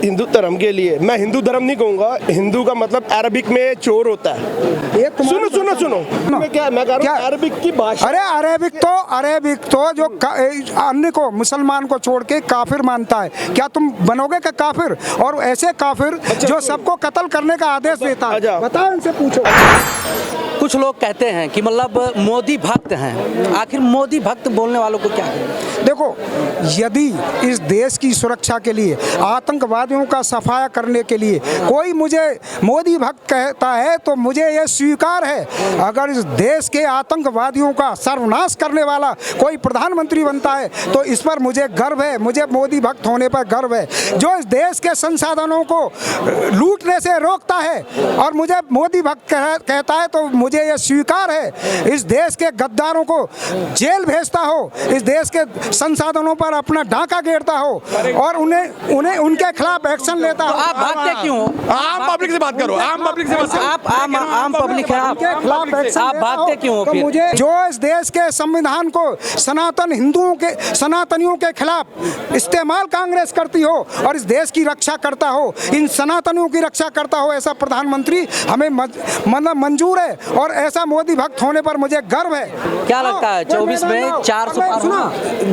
हिंदू धर्म के लिए, मैं हिंदू धर्म नहीं कहूँगा, हिंदू का मतलब अरबिक में चोर होता है। सुनो सुनो सुनो, मैं कह रहा हूँ अरबिक की भाषा। अरे अरेबिक तो जो अन्य को मुसलमान को छोड़ के काफिर मानता है, क्या तुम बनोगे क्या काफिर? और ऐसे काफिर जो सबको कत्ल करने का आदेश देता है, बताओ इनसे पूछो। कुछ लोग कहते हैं कि मतलब मोदी भक्त हैं, आखिर मोदी भक्त बोलने वालों को क्या कहें? देखो, यदि इस देश की सुरक्षा के लिए, आतंकवादियों का सफाया करने के लिए कोई मुझे मोदी भक्त कहता है तो मुझे यह स्वीकार है। अगर इस देश के आतंकवादियों का सर्वनाश करने वाला कोई प्रधानमंत्री बनता है तो इस पर मुझे गर्व है, मुझे मोदी भक्त होने पर गर्व है। जो इस देश के संसाधनों को लूटने से रोकता है और मुझे मोदी भक्त कहता है तो मुझे यह स्वीकार है। इस देश के गद्दारों को जेल भेजता हो, इस देश के संसाधनों पर अपना डाका घेरता हो और उन्हें उनके खिलाफ एक्शन लेता हो। आप भागते क्यों? आम पब्लिक से बात करो, आम पब्लिक से बात करो। आप आम पब्लिक है, आप भागते क्यों हो? फिर मुझे जो इस देश के संविधान को सनातनियों के खिलाफ इस्तेमाल कांग्रेस करती हो और इस देश की रक्षा करता हो, इन सनातनियों की रक्षा करता हो, ऐसा प्रधानमंत्री हमें मतलब मंजूर है और ऐसा मोदी भक्त होने पर मुझे गर्व है। क्या लगता है 24 में 400 पार?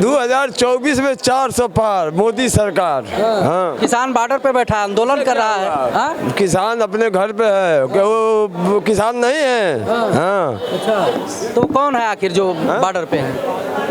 2024 में 400 पार मोदी सरकार। हाँ। किसान बॉर्डर पे बैठा आंदोलन कर रहा है। हाँ? किसान अपने घर पे है, कि वो किसान नहीं है। हाँ। अच्छा, तो कौन है आखिर जो बॉर्डर पे है?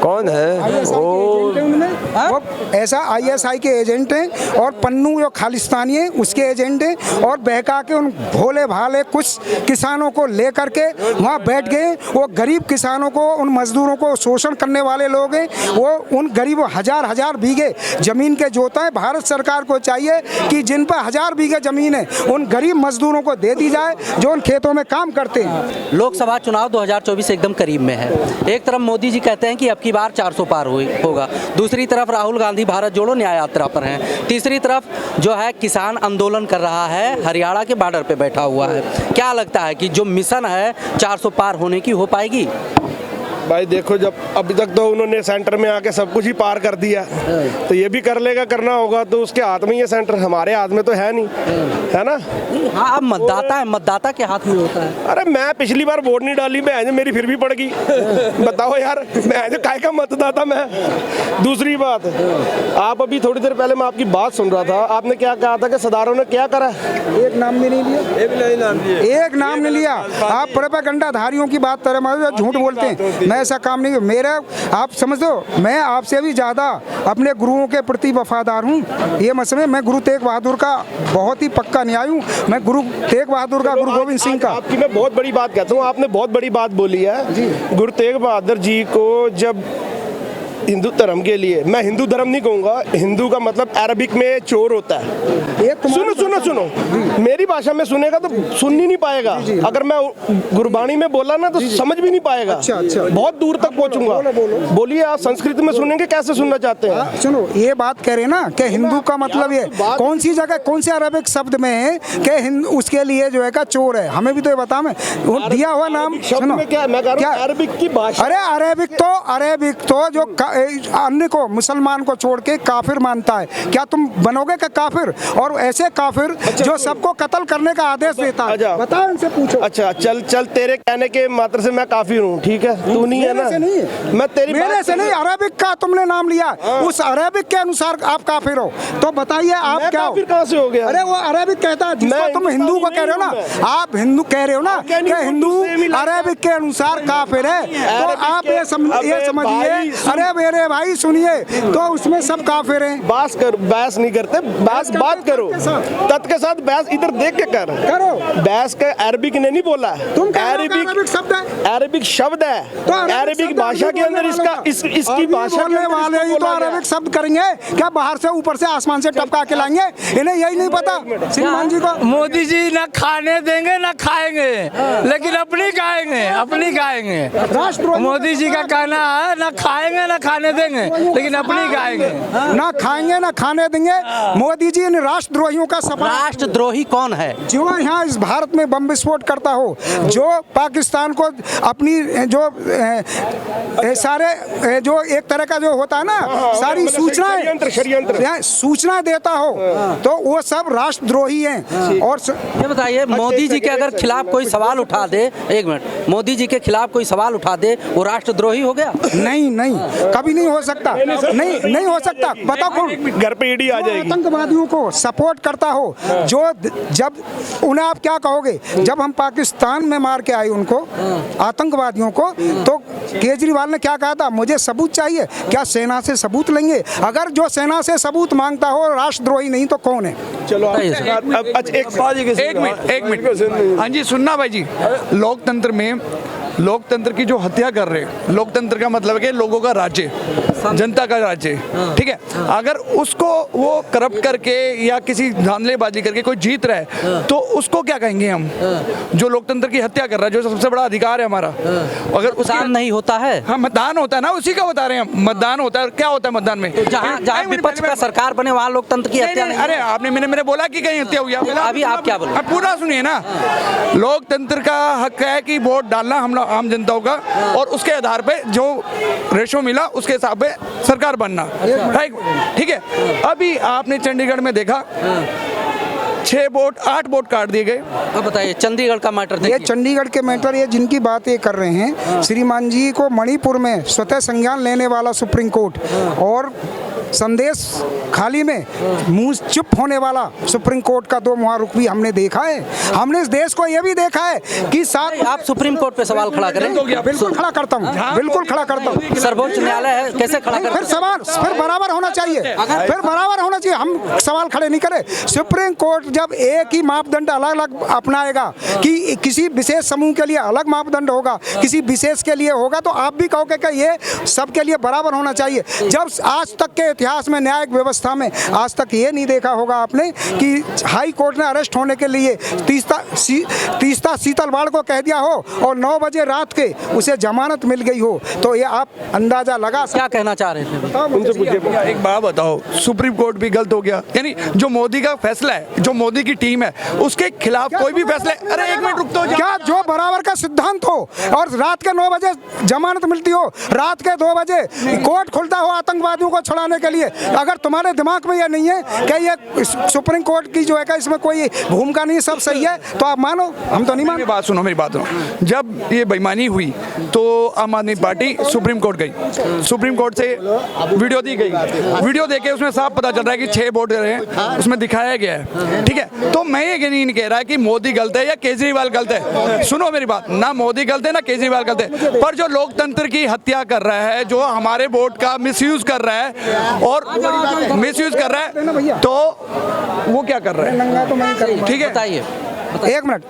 कौन है वो? ऐसा ISI के एजेंट हैं और पन्नू जो खालिस्तानी है उसके एजेंट हैं और बहका के उन भोले भाले कुछ किसानों को लेकर के वहाँ बैठ गए। वो गरीब किसानों को, उन मजदूरों को शोषण करने वाले लोग हैं। वो उन गरीब हजार बीघे जमीन के जोता है। भारत सरकार को चाहिए कि जिन पर 1000 बीघे जमीन है उन गरीब मजदूरों को दे दी जाए जो उन खेतों में काम करते हैं। लोकसभा चुनाव 2024 एकदम करीब में है। एक तरफ मोदी जी कहते हैं कि अब की बार 400 पार होगा, दूसरी तरफ राहुल गांधी भारत जोड़ो न्याय यात्रा पर हैं, तीसरी तरफ जो है किसान आंदोलन कर रहा है, हरियाणा के बॉर्डर पे बैठा हुआ है। क्या लगता है कि जो मिशन है 400 पार होने की हो पाएगी? भाई देखो, जब अभी तक तो उन्होंने सेंटर में आके सब कुछ ही पार कर दिया, तो ये भी कर लेगा, करना होगा तो उसके हाथ में ये सेंटर, हमारे हाथ में तो है नहीं, है ना? हाँ, अब मतदाता है, मतदाता के हाथ में होता है। अरे मैं पिछली बार वोट नहीं डाली, मैं मेरी फिर भी पड़ गई। बताओ यार, मैं काय का मतदाता मैं। दूसरी बात, आप अभी थोड़ी देर पहले मैं आपकी बात सुन रहा था, आपने क्या कहा था कि सदारों ने क्या करा? एक नाम भी नहीं लिया, एक नाम नहीं लिया। आप प्रोपेगेंडाधारियों की बात कर रहे हैं, झूठ बोलते हैं। ऐसा काम नहीं, मेरा आप समझ दो, मैं आपसे भी ज़्यादा अपने गुरुओं के प्रति वफादार हूँ। ये मसले, मैं गुरु तेग बहादुर का बहुत ही पक्का न्याय हूँ। मैं गुरु तेग बहादुर का, गुरु गोविंद सिंह का। आपकी मैं बहुत बड़ी बात कहता हूँ, आपने बहुत बड़ी बात बोली है। गुरु तेग बहादुर जी को जब हिंदू धर्म के लिए, मैं हिंदू धर्म नहीं कहूँगा, हिंदू का मतलब अरबिक में चोर होता है। सुनो सुनो सुनो, मेरी भाषा में सुनेगा तो सुन ही नहीं पाएगा। अगर मैं गुरबाणी में बोला ना तो समझ भी नहीं पाएगा। अच्छा। बहुत दूर तक पहुँचूंगा। बोलिए, आप संस्कृत में सुनेंगे, कैसे सुनना चाहते हैं? सुनो, ये बात कह रहे ना कि हिंदू का मतलब ये कौन सी जगह, कौन से अरबिक शब्द में है कि उसके लिए जो है का चोर है? हमें भी तो ये बता। मैं दिया हुआ नाम शब्द में क्या मैं कह रहा हूं, अरबिक की भाषा। अरे अरेबिक तो जो अन्य को, मुसलमान को छोड़ के काफिर मानता है, क्या तुम बनोगे क्या काफिर? और ऐसे काफिर जो सबको कत्ल करने का आदेश देता है, बताओ इनसे पूछो। अच्छा, चल तेरे कहने के मात्र से मैं काफिर हूँ, ठीक है? तू नहीं है ना? मैं तेरी मेरे से नहीं, अरेबिक का तुमने नाम लिया, उस अरेबिक के अनुसार आप काफिर हो। तो बताइए आप क्या हो? कहाँ से हो गया? अरे वो अरेबिक कहता है जिसको तुम हिंदू को कह रहे हो ना, आप हिंदू कह रहे हो ना कि हिंदू अरेबिक के अनुसार काफिर है, तो आप ये समझिए। अरे मेरे भाई सुनिए, तो उसमें सब काफिर हैं। बहस नहीं करते, बात करो, तत् के साथ बहस इधर देख के करो। बहस का अरबिक ने नहीं बोला, तुम अरबिक शब्द है, अरबिक शब्द है, तो अरबिक भाषा के अंदर इसकी भाषा बोलने वाले ही तो अरबिक शब्द करेंगे क्या? बाहर से, ऊपर से, आसमान से टपका के लाएंगे? इन्हें यही नहीं पता श्रीमान जी को। मोदी जी ना खाने देंगे ना खाएंगे, लेकिन अपनी गाएंगे। राष्ट्र मोदी जी का कहना है ना खाएंगे ना खाने देंगे, लेकिन अपनी खाएंगे। ना खाएंगे ना खाने देंगे। मोदी जी इन राष्ट्रद्रोहियों का सफाया, राष्ट्रद्रोही कौन है? जो यहाँ इस भारत में बम विस्फोट करता हो, जो पाकिस्तान को अपनी जो सारे जो एक तरह का जो होता है ना, सारी सूचनाएं सूचना देता हो, तो वो सब राष्ट्रद्रोही हैं। और ये बताइए, मोदी जी के अगर खिलाफ कोई सवाल उठा दे, एक मिनट, मोदी जी के खिलाफ कोई सवाल उठा दे, वो राष्ट्रद्रोही हो गया? नहीं नहीं, कभी नहीं हो सकता, नहीं हो सकता। बताओ कौन घर पे ईडी आ जाएगी? आतंकवादियों को सपोर्ट करता हो, जो जब उन्हें आप क्या कहोगे, जब हम पाकिस्तान में मार के आए उनको आतंकवादियों को, तो केजरीवाल ने क्या कहा था, मुझे सबूत चाहिए। क्या सेना से सबूत लेंगे? अगर जो सेना से सबूत मांगता हो राष्ट्रद्रोही नहीं तो कौन है? चलो एक मिनट। हाँ जी, सुनना भाई जी, लोकतंत्र में लोकतंत्र की जो हत्या कर रहे हैं, लोकतंत्र का मतलब है कि लोगों का राज्य, जनता का राज्य, ठीक है, अगर उसको वो करप्ट करके या किसी धांधलेबाजी करके कोई जीत रहा है, तो उसको क्या कहेंगे हम? जो लोकतंत्र की हत्या कर रहा है, जो सबसे बड़ा अधिकार है हमारा, अगर मतदान नहीं होता है? हाँ, मतदान होता है ना, उसी का बता रहे हैं हम। मतदान होता है, क्या होता है मतदान में? जहाँ विपक्ष का सरकार बने वहाँ लोकतंत्र की हत्या नहीं। अरे आपने मैंने बोला कि कहीं हत्या हुई? अभी आप क्या बोले? पूरा सुनिए ना। लोकतंत्र का हक है कि वोट डालना हम आम जनताओं का, और उसके आधार पे जो रेशो मिला उसके हिसाब पे सरकार बनना, ठीक है। अभी आपने चंडीगढ़ में देखा 6 वोट 8 वोट काट दिए गए। अब बताइए चंडीगढ़ का मैटर ये देखिए। चंडीगढ़ के मैटर, ये जिनकी बात ये कर रहे हैं, श्रीमान जी को मणिपुर में स्वतः संज्ञान लेने वाला सुप्रीम कोर्ट, और संदेश खाली में मुंह चुप होने वाला सुप्रीम कोर्ट का 2 मुहा रुख भी हमने देखा है। हमने इस देश को ये भी देखा है कि आप सुप्रीम कोर्ट पे सवाल खड़ा करें? बिल्कुल खड़ा करता हूँ, बिल्कुल खड़ा करता हूँ। सर्वोच्च न्यायालय है, कैसे खड़ा करें? फिर सवाल फिर बराबर होना चाहिए, फिर बराबर होना चाहिए। हम सवाल खड़े नहीं करें। सुप्रीम कोर्ट जब एक ही मापदंड अलग अलग अपनाएगा, कि किसी विशेष समूह के लिए अलग मापदंड होगा, किसी विशेष के लिए होगा, तो आप भी कहोगे कि ये सबके लिए बराबर होना चाहिए। जब आज तक के इतिहास में, न्यायिक व्यवस्था में आज तक ये नहीं देखा होगा आपने कि हाई कोर्ट ने अरेस्ट होने के लिए तीस्ता शीतलवाड़ को कह दिया हो और 9 बजे रात के उसे जमानत मिल गई हो, तो ये आप अंदाजा लगा क्या कहना चाह रहे थे? एक बात बताओ, सुप्रीम कोर्ट भी गलत हो गया, यानी जो मोदी का फैसला है, जो मोदी की टीम है, उसके खिलाफ कोई भी फैसला। अरे एक मिनट रुक तो, क्या जो बराबर का सिद्धांत हो और रात के 9 बजे जमानत मिलती हो, रात के 2 बजे कोर्ट खुलता हो आतंकवादियों को छुड़ाने के लिए, अगर तुम्हारे दिमाग में ये नहीं है कि ये सुप्रीम कोर्ट की जो है इसमें कोई भूमिका नहीं, सब सही है, तो आप मानो, हम तो नहीं मानो। मेरी बात सुनो। जब ये बेईमानी हुई तो आम आदमी पार्टी सुप्रीम कोर्ट गई, सुप्रीम कोर्ट से वीडियो दी गई, वीडियो देके उसमें साफ पता चल रहा है कि 6 वोट हैं, उसमें दिखाया गया है, ठीक है। तो मैं ये नहीं कह रहा कि मोदी गलत है या केजरीवाल गलत है, सुनो मेरी बात, ना मोदी गलत है ना केजरीवाल गलत है, पर जो लोकतंत्र की हत्या कर रहा है, जो हमारे वोट का मिसयूज कर रहा है और मिसयूज कर रहा है, तो वो क्या कर रहा है? ठीक है, बताइए। एक मिनट,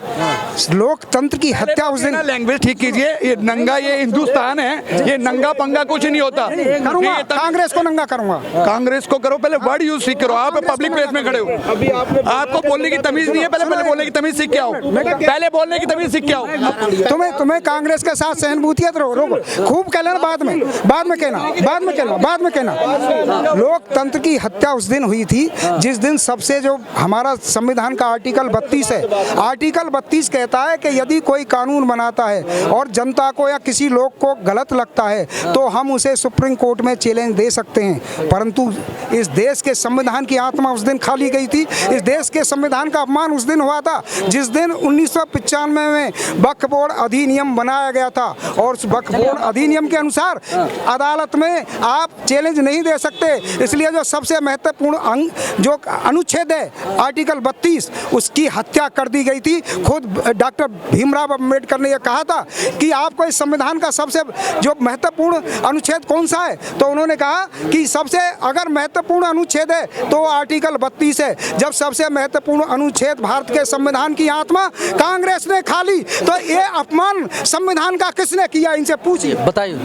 लोकतंत्र की हत्या उस दिन, लैंग्वेज ठीक कीजिए। ये नंगा, ये हिंदुस्तान है, ये नंगा पंगा कुछ नहीं होता। करूंगा, कांग्रेस को नंगा करूंगा। कांग्रेस को करो, पहले वर्ड यूज सीख करो। आप पब्लिक प्लेस में खड़े हो, अभी आपको बोलने की तमीज नहीं है, पहले बोलने की तमीज सीख के आओ, पहले बोलने की तमीज सीख के आओ। तुम्हें कांग्रेस के साथ सहानुभूति है तो रोको, खूब कह लेना, बाद में कहना। लोकतंत्र की हत्या उस दिन हुई थी जिस दिन सबसे, जो हमारा संविधान का आर्टिकल 32 है, आर्टिकल 32 कहता है कि यदि कोई कानून बनाता है और जनता को या किसी लोग को गलत लगता है तो हम उसे सुप्रीम कोर्ट में चैलेंज दे सकते हैं। परंतु इस देश के संविधान की आत्मा उस दिन खाली गई थी। इस देश के संविधान का अपमान उस दिन हुआ था जिस दिन 1995 में वक्फ बोर्ड अधिनियम बनाया गया था, और उस वक्फ बोर्ड अधिनियम के अनुसार अदालत में आप चैलेंज नहीं दे सकते। इसलिए जो सबसे महत्वपूर्ण अंग, जो अनुच्छेद है आर्टिकल 32, उसकी हत्या कर दी गई थी। खुद डॉक्टर भीमराव अंबेडकर ने यह कहा था कि आपको इस संविधान का सबसे जो महत्वपूर्ण अनुच्छेद कौन सा है, तो उन्होंने कहा कि सबसे अगर महत्वपूर्ण अनुच्छेद है तो आर्टिकल 32 है। जब सबसे महत्वपूर्ण अनुच्छेद भारत के संविधान की आत्मा कांग्रेस ने खा ली, तो ये अपमान संविधान का किसने किया, इनसे पूछिए। बताइए।